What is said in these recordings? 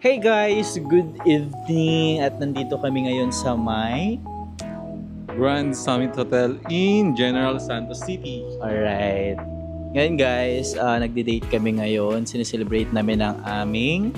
Hey guys, good evening at nandito kami ngayon sa may Grand Summit Hotel in General Santos City. Alright. Ngayon guys, nagde-date kami ngayon. Sineselebrate namin ang aming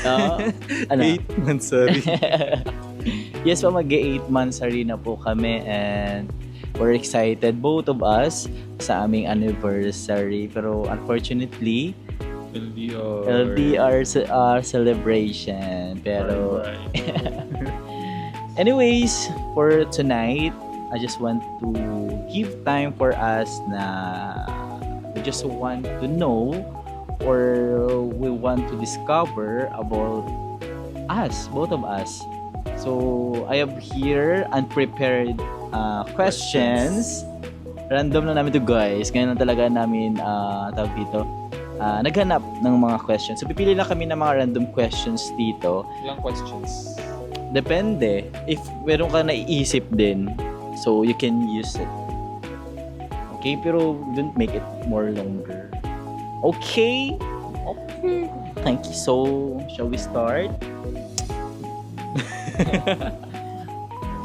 ano? 8 months, sorry. Yes po, mag-8 months na po kami and we're excited both of us sa aming anniversary. Pero unfortunately, LDR celebration. Pero anyways, for tonight, I just want to give time for us na we just want to know or we want to discover about us, both of us. So, I have here unprepared questions. Random na namin to guys. Ngayon lang talaga namin tawag dito. Naghanap ng mga questions. So, pipili lang kami ng mga random questions dito. Ilang questions? Depende. If meron ka naiisip din, so you can use it. Okay? Pero don't make it more longer. Okay? Okay. Thank you. So, shall we start?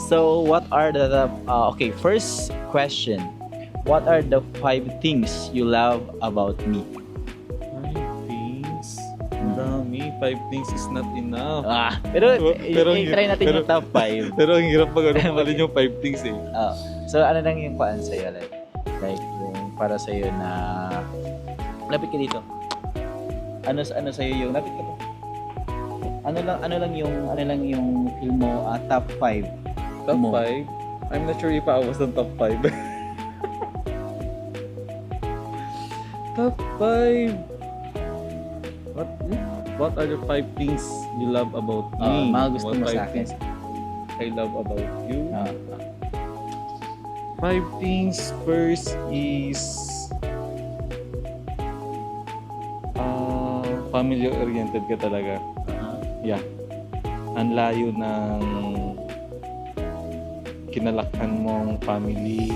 So, what are the... okay, first question. What are the 5 things you love about me? 5 things? Dami. 5 things is not enough. Pero Pero- try natin yung top 5. Pero ang hirap pag alin yung 5 things eh. So, ano lang yung paan sa'yo? Like yung para sa'yo na... Lapit ka dito. Ano sa'yo yung... Lapit ka po. Ano lang yung feel mo top 5? Top Mo. 5? I'm not sure if I was ng top 5. Top 5? What are the 5 things you love about me? Mga gusto What mo sa 5 akin. things I love about you? Ah, 5 things. First is family-oriented ka talaga. Yeah. Ang layo ng kinalakhan mong family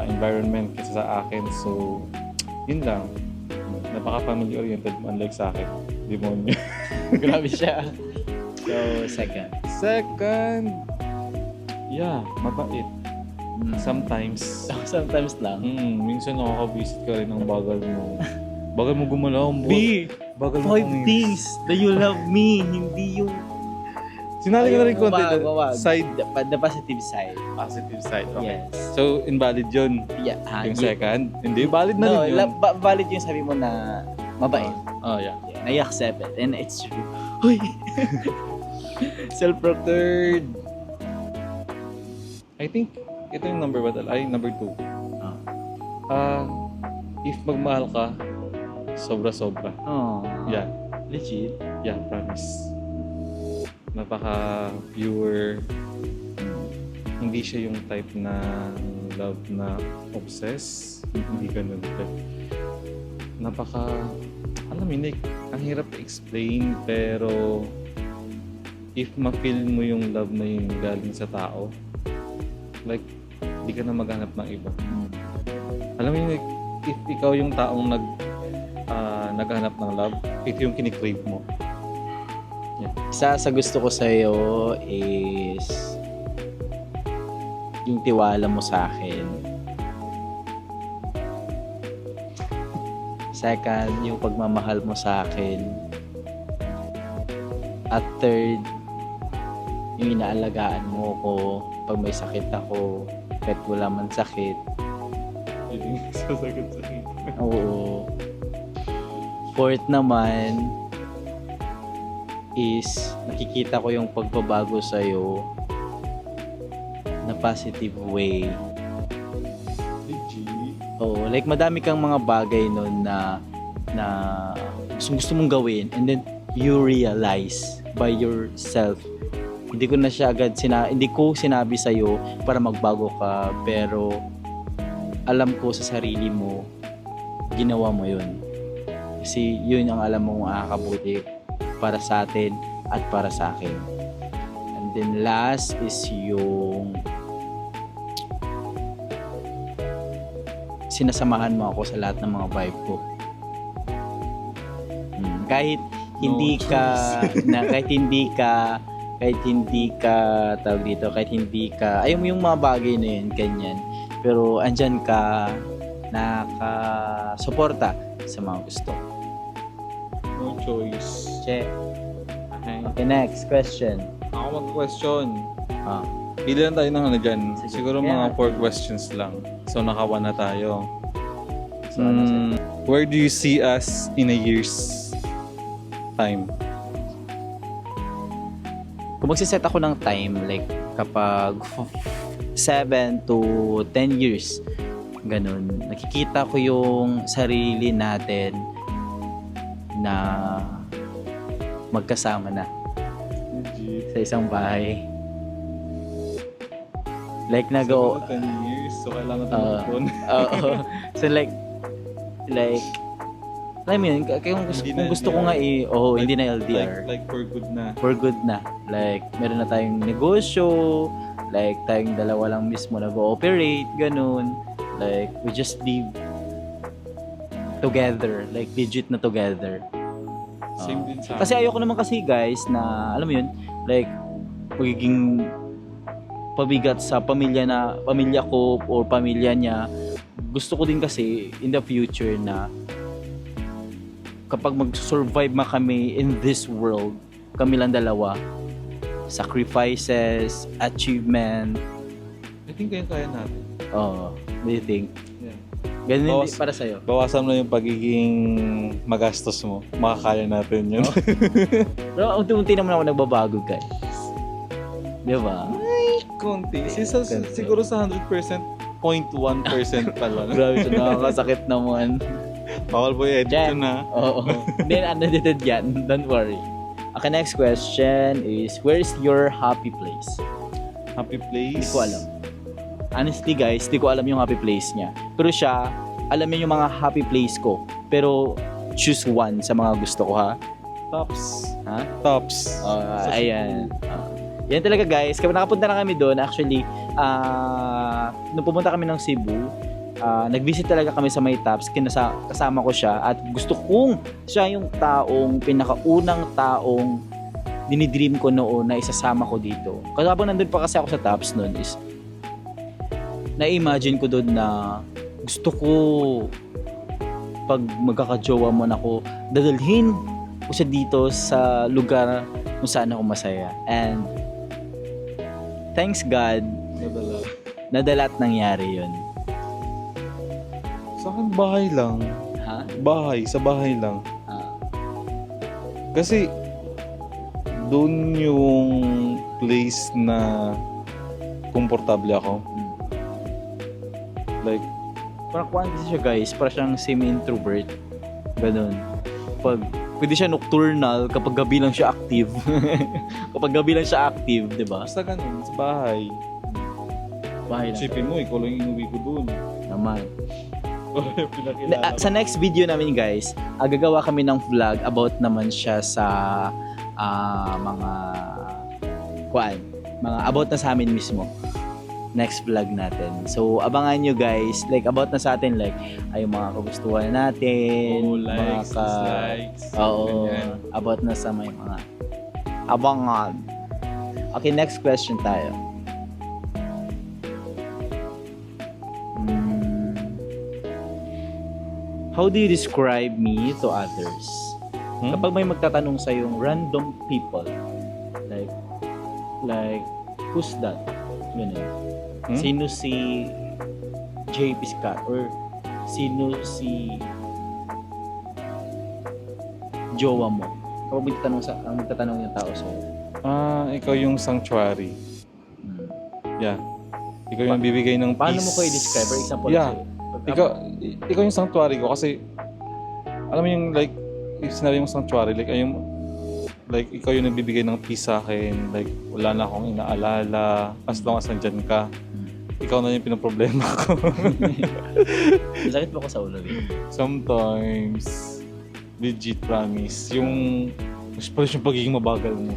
environment kasi sa akin. So, yun lang. Napaka-family-oriented mo unlike sa akin. Demonyo. grabe siya. So, second. Second, yeah, mabait. Sometimes. Sometimes lang. Minsan nakaka-visit ka rin ng bagal mo. Bagal mo gumalaw. Bagal mo 5 things that you love me, hindi yung... Sinali ko na rin konti. wag. Side. The positive side. Positive side. Okay. Yes. So, invalid yun. Yeah. Yung second. Hindi, valid na rin yun. Valid yung sabi mo na mabait. Oh, yeah. I accept it. And it's true. Uy! Self-proclaimed. Third, I think, ito yung number 2. If magmahal ka, sobra-sobra. Oh. Yeah. Legit. Yeah, promise. Napaka-pure. Hindi siya yung type na love na obsess. Hindi ganun. But alam mo, like, ang hirap i-explain, pero if ma-feel mo yung love na yung galing sa tao, like, di ka na maghanap ng iba. Alam mo, like, if ikaw yung taong naghanap ng love, ito yung kinikrave mo. Isa sa gusto ko sa'yo is yung tiwala mo sa akin. Second, yung pagmamahal mo sa akin. At third, yung inaalagaan mo ko pag may sakit ako, kahit wala man sakit. Hindi sasagot sa akin. Oo. Fourth naman is nakikita ko yung pagbabago sa'yo na positive way. Legit. Oo, like madami kang mga bagay nun na gusto mong gawin and then you realize by yourself. Hindi ko na siya agad hindi ko sinabi sa'yo para magbago ka, pero alam ko sa sarili mo ginawa mo yun. Kasi yun ang alam mo makakabuti para sa atin at para sa akin. And then last is yung sinasamahan mo ako sa lahat ng mga vibe ko. Kahit hindi kahit hindi ka tawag dito, kahit hindi ka ayaw mo yung mga bagay na yun, ganyan. Pero andyan ka, nakasuporta sa mga gusto. No choice. Che. Okay. Okay, next question. Ako mag-question. Ah, Ilan tayo ng ano dyan? Sige. Siguro Yeah. mga 4 questions lang. So, naka-1 na tayo. so ano sa'yo? Where do you see us in a year's time? Kung magsiset ako ng time, like kapag 7 to 10 years, ganun, nakikita ko yung sarili natin na magkasama na sa isang bahay. Like Siguro 10 years, so kailangan tumulong. Oo. So like alam mo yun, kung gusto ko nga hindi na LDR. Like for good na. For good na. Like, meron na tayong negosyo, like, tayong dalawa lang mismo nag-ooperate, ganun. Like, we just live together. Like, legit na together. Same din sa Kasi ayoko naman kasi, guys, na, alam mo yun, like, pagiging pabigat sa pamilya ko or pamilya niya. Gusto ko din kasi, in the future na, kapag mag-survive kami in this world, kami lang dalawa, sacrifices, achievement, I think kaya natin. do you think? Yeah. Ganun din Bawas- para sa'yo. Bawasan mo yung pagiging magastos mo. Makakaya natin yun. Pero unti-unti naman ako nagbabago, guys. Di ba? Konti. Konti. Siguro sa 100%, 0.1% pa lang. Grabe siya, nakakasakit naman. Bawal po i-edit Jen. yun, ha? Oo. Then, unedited yan. Don't worry. Okay, next question is, where is your happy place? Happy place? Hindi ko alam. Honestly, guys, di ko alam yung happy place niya. Pero siya, alam niya yung mga happy place ko. Pero, choose one sa mga gusto ko, ha? Tops. Ha? Tops. Ayan. Yan talaga, guys. Kapag nakapunta na kami doon, actually, nung pumunta kami ng Cebu, nag-visit talaga kami sa may Tops, kasama ko siya at gusto kong siya yung pinakaunang taong dinidream ko noon na isasama ko dito. Kasi habang nandun pa kasi ako sa Tops noon is na-imagine ko doon na gusto ko pag magkakajowa mo na ako, dadalhin ko siya dito sa lugar kung saan ako masaya. And thanks God, nadala at nangyari yun. Sa akin, bahay lang. Ha? Sa bahay lang. Ah. Kasi, doon yung place na komportable ako. Like, Parang kuhaan kasi siya, guys. Parang siyang semi-introvert. Ganun. Pwede siya nocturnal kapag gabi lang siya active. Kapag gabi lang siya active, di ba? basta ganun, sa bahay. Bahay lang. Isipin mo, ikaw lang yung inuwi ko doon. Naman. Pinakilala Sa next video namin, guys, gagawa kami ng vlog about naman siya sa mga about na sa amin mismo. Next vlog natin. So, abangan nyo, guys. Like, about na sa atin, like, ay mga kagustuhan natin. likes, mga dislikes. Oo. ganyan. About na sa may mga abangan. Okay, next question tayo. How do you describe me to others? Kapag may magtatanong sa yung random people, like who's that? Ganun. Sino si JP Scott or sino si jowa mo? Kapag magtatanong yung tao sa'yo. Ikaw yung sanctuary. Yeah. Ikaw yung bibigay ng peace. Paano mo ko i-describe? For example, Yeah. sa'yo. Ikaw yung sanctuary ko kasi alam mo yung like if sinabi yung sanctuary like ikaw yung nagbibigay ng peace sa akin, like wala na akong inaalala as long as nandyan ka, ikaw na yung pinaproblema ko. Masakit mo ko sa ulo, eh. Sometimes legit promise yung especially yung pagiging mabagal mo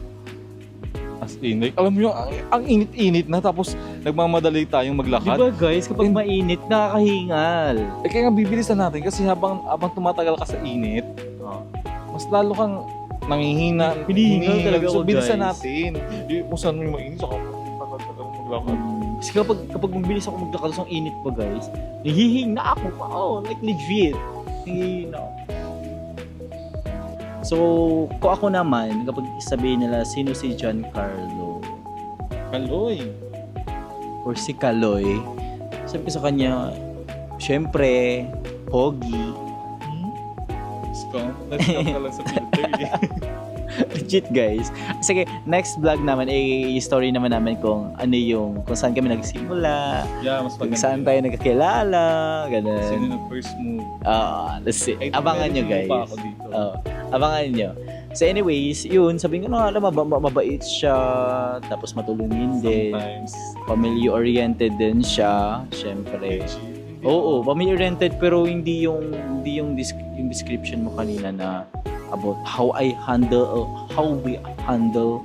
as in like alam mo yung ang init-init na tapos nagmamadali tayong maglakad. Diba, guys, kapag mainit, nakakahingal. Kaya nga bibilisan natin kasi habang tumatagal ka sa init, mas lalo kang nangihina. Hinihingal talaga So, ako, bilisan guys. natin. Kung saan mo mainis, ako maglakad. Kasi kapag mabilis ako maglakad sa init pa, guys, nahihina ako. Like legit. Nahihina ako. So, kung ako naman, kapag sabihin nila, sino si Giancarlo Kaloy. or si Kaloy, sabi ko sa kanya, syempre, pogi. Scam. Scam ka lang sa filter. Legit, guys. Sige, next vlog naman, i-story naman namin kung ano yung, kung saan kami nagsimula, Yeah, mas kung maganda. saan tayo nagkakilala, Sino ganun. na first move? Let's see. Ay, Abangan nyo, meron guys. pa ako dito. Abangan nyo. So anyways, yun, sabi ko na, mabait siya, tapos matulungin din. Sometimes. Family-oriented din siya, syempre. Oo, family-oriented pero hindi yung description mo kanina na about how we handle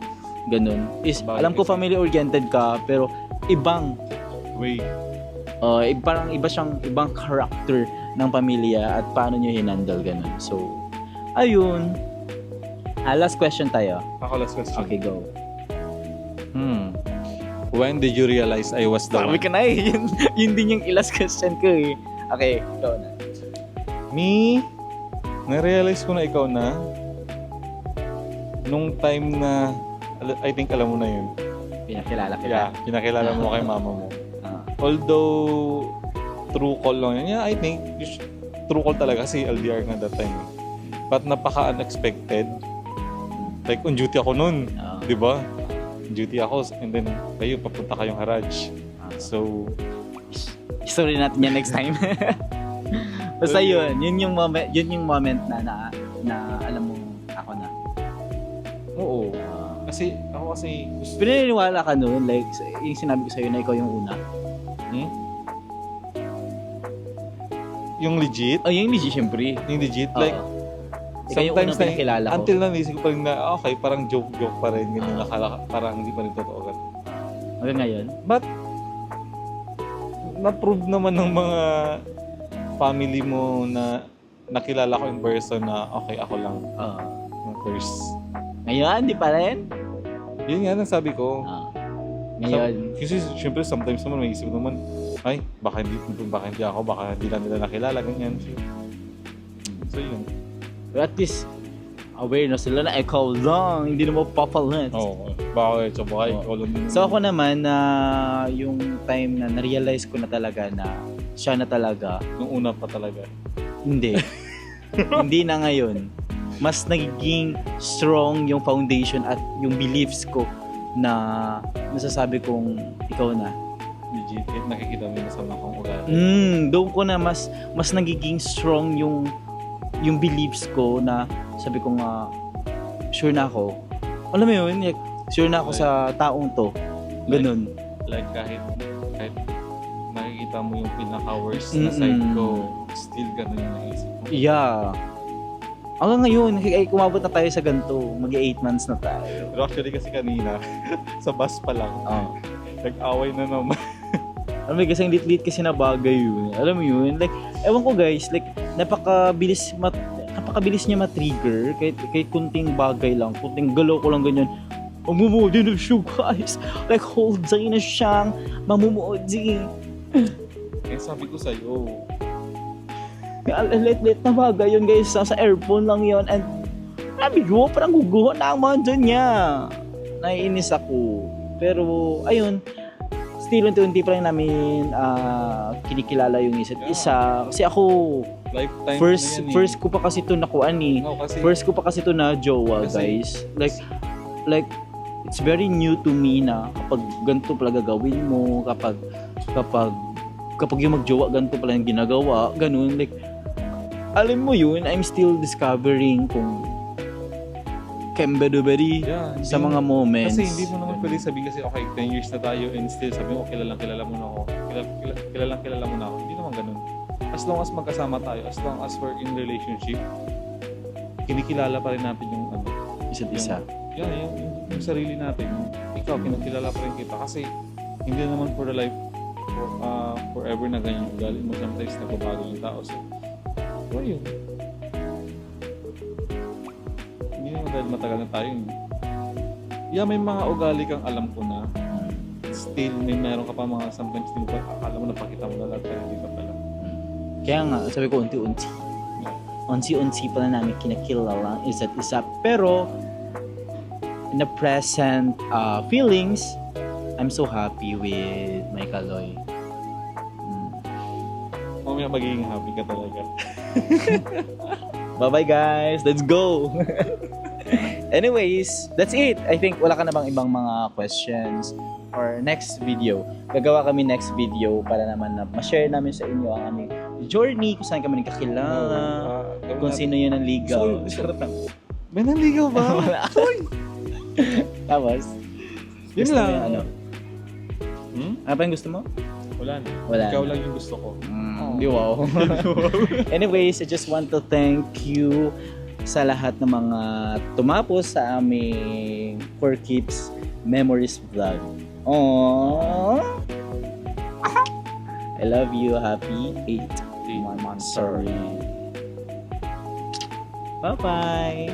ganun. Is Bakit alam ko kasi? family-oriented ka pero ibang Wait. parang ibang character ng pamilya at paano nyo hinandle ganun. So, ayun. Last question tayo. Ako last question. Okay, go. When did you realize I was the Sabi one? ka na eh. Yun din yung last question ko eh. Okay, ikaw na. Me, na-realize ko na ikaw na nung time na I think alam mo na yun. Pinakilala kita. Yeah, pinakilala mo kay mama mo. Ah. Although true call lang yun. Yeah, I think true call talaga kasi LDR nga that time. But napaka-unexpected. Like on duty ako nun, Ah. 'di ba? Duty ako and then kayo papunta kayong garage. So, Story natin yan next time. Basta yun yung moment na alam mo ako na. oo. Kasi ako gusto Pinaniniwala ka noon like yung sinabi ko sa'yo na ikaw yung una. yung legit, Oh, yung legit syempre. yung legit Oo. like Ikaw yung unang sometimes pinakilala ko. until na naisip ko pa rin na okay, parang joke pa rin ganyan parang hindi pa rin totoo agad. Hanggang ngayon. But na-prove naman ng mga family mo na nakilala ko in person na okay, ako lang yung first. Ngayon, di pa rin? Yun nga ang sabi ko. Ngayon. Kasi syempre sometimes naman may isip naman, ay, baka hindi ako, baka hindi lang nila nakilala, ganyan. So yun. But at least, aware na sila na ikaw lang, hindi na mo papalit. Oo. Bakit? So baka Oo. ikaw lang din. So ako naman, na yung time na na-realize ko na talaga na siya na talaga, Nung una pa talaga. hindi. Hindi na ngayon. Mas nagiging strong yung foundation at yung beliefs ko na nasasabi kong ikaw na. Legit. Nakikita mo yung masama kong ugali. Doon ko na mas nagiging strong yung beliefs ko na sabi ko nga sure na ako. Alam mo yun, like, sure na ako sa taong to. Ganun. Like kahit makikita mo yung pinaka-worst na side ko, still ganun yung naisip mo. Yeah. Hanggang ngayon, ay kumabot na tayo sa ganito. Mag-8 months na tayo. Pero actually kasi kanina, sa bus pa lang, nag-away na naman. Alam mo, kasi ang lit-lit kasi na bagay yun. Alam mo yun? Like, ewan ko guys, like, napakabilis niya ma-trigger kahit kunting bagay lang, kunting galaw ko lang ganyan. Mamumudi na siya guys. Like, hold day na siyang mamumudi. Eh sabi ko sa'yo, Lit-lit na bagay yun guys. Sa airphone lang yun. And, sabi ko, parang guguho na ang mga niya. Naiinis ako. Pero, ayun, still unti-unti pa rin namin kinikilala yung isa't isa. Kasi ako, lifetime na yan first ko pa kasi ito nakuan eh. No, kasi First ko pa kasi ito na jowa, Kasi- guys. Like, it's very new to me na kapag ganito pala gagawin mo, kapag yung magjowa, ganito pala yung ginagawa, ganun. Like, alam mo yun, I'm still discovering kung kembeduberi yeah, sa mga moments. Kasi hindi mo naman pwede sabihin kasi okay, 10 years na tayo and still sabi mo kilala mo na ako. Kilala mo na ako. Hindi naman ganun. As long as magkasama tayo, as long as we're in relationship, kinikilala pa rin natin yung ano. Isa't isa. Yung sarili natin. Ikaw, kinakilala pa rin kita kasi hindi naman for the life forever na ganyan yung ugali mo. Sometimes nagbabago yung tao. So, yun. Hindi naman dahil matagal na tayo. Yeah, may mga ugali kang alam ko na. Still, may meron ka pa mga sometimes hindi mo pa, akala mo napakita mo na lahat pero hindi ka pala. Kaya nga, sabi ko, unti-unti. Unti-unti pa na namin kinakilala isa't isa. Pero, in the present feelings, I'm so happy with my Kaloy. Mamaya magiging happy ka talaga. Bye-bye guys! Let's go! Anyways, that's it. I think wala ka na bang ibang mga questions or next video. Gagawa kami next video para naman na ma-share namin sa inyo ang aming journey, kung saan kami nagkakilala, kung sino yun ang ligaw. Charot lang. May nanligaw ba? Tapos, Yun gusto mo lang. yung ano? Ano pa yung gusto mo? Wala na. Wala Ikaw na. lang yung gusto ko. Di wow. Anyways, I just want to thank you sa lahat ng mga tumapos sa aming For Keeps Memories vlog. Aww. I love you. Happy 8th month. Sorry. Bye-bye.